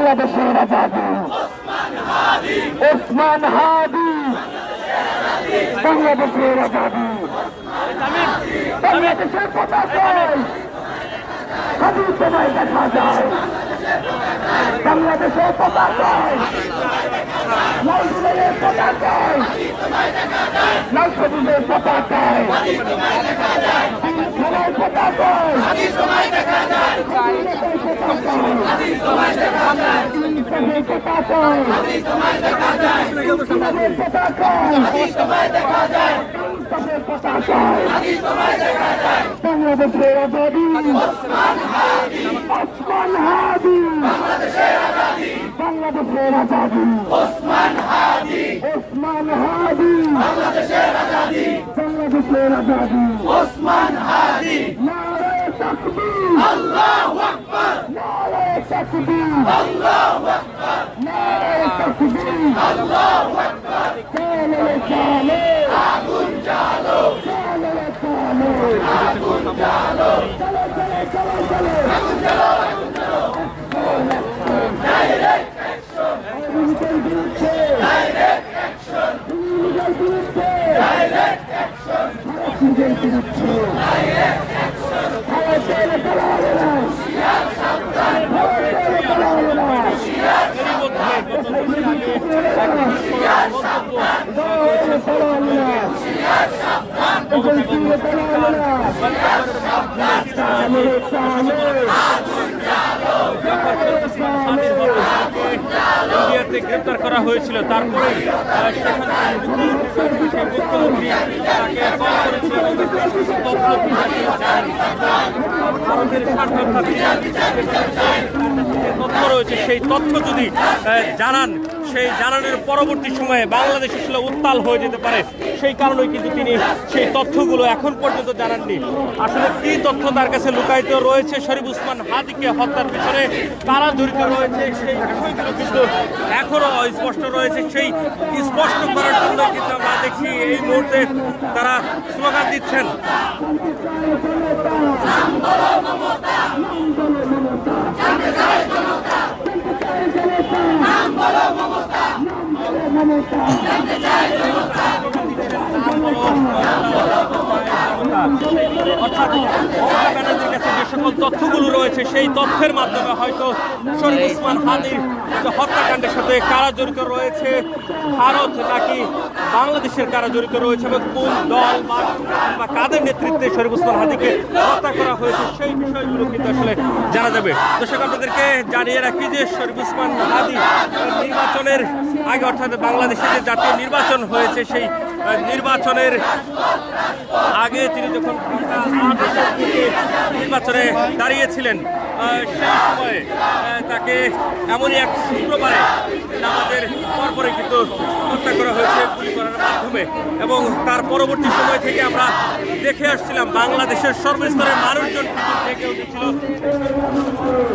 বাংলাদেশের আজাদী ওসমান হাদি বাংলাদেশের আজাদী বাংলাদেশের পতাকায় হাদি তোমায় দেখা যায় বাংলাদেশের পতাকায় লাল দুলের পতাকায় লাল সবুজের পতাকায় খেলার পতাকায় বাংলাদেশের আজাদী ওসমান হাদি বাংলাদেশের আজাদী ওসমান হাদি বাংলাদেশের আজাদী ওসমান হাদি নারে তাকবীর আল্লাহু আকবার নারে তাকবীর আল্লাহু আকবার নারে তাকবীর আল্লাহু আকবার চলো চলো আগুন জ্বালো চলো চলো আগুন জ্বালো চলো চলো চলো চলো আগুন জ্বালো direct action direct action direct action direct action শিয়ার সাবধান শিয়ার ইন্ডিয়াতে গ্রেপ্তার করা হয়েছিল। তারপরে মুখ্যমন্ত্রী তাকে কল করেছিল ভারতের তথ্য রয়েছে, সেই তথ্য যদি জানান, সেই জানানোর পরবর্তী সময়ে বাংলাদেশ আসলে উত্তাল হয়ে যেতে পারে। সেই কারণেই কিন্তু তিনি সেই তথ্যগুলো এখন পর্যন্ত জানাননি। আসলে কি তথ্য তার কাছে লুকায়িত রয়েছে, শরীফ ওসমান হাদিকে হত্যার পিছনে কারা জড়িত রয়েছে, সেই বিষয়গুলো কিন্তু এখনো অস্পষ্ট রয়েছে। সেই স্পষ্ট করার জন্য কিন্তু আমরা দেখছি এই মুহূর্তে তারা স্লোগান দিচ্ছেন। অর্থাৎ মমতা ব্যানার্জির কাছে যে সকল তথ্যগুলো রয়েছে, সেই তথ্যের মাধ্যমে হয়তো শরীফ ওসমান হাদির হত্যাকাণ্ডের সাথে কারা জড়িত রয়েছে, ভারত নাকি বাংলাদেশের কারা জড়িত রয়েছে এবং কোন দল বা কাদের নেতৃত্বে শরীফ ওসমান হাদিকে হত্যা করা হয়েছে, সেই বিষয়গুলো কিন্তু আসলে জানা যাবে। দর্শক, আপনাদেরকে জানিয়ে রাখি যে শরীফ ওসমান হাদি নির্বাচনের আগে, অর্থাৎ বাংলাদেশে যে জাতীয় নির্বাচন হয়েছে, সেই নির্বাচনের আগে তিনি যখন নির্বাচনে দাঁড়িয়েছিলেন, সেই সময়ে তাকে এমনই এক শুক্রবারে নামাজের পরপরে কিন্তু হত্যা করা হয়েছে গুলি করার মাধ্যমে। এবং তার পরবর্তী সময় থেকে আমরা দেখে আসছিলাম বাংলাদেশের সর্বস্তরের মানুষজন কিন্তু জেগে উঠেছিল।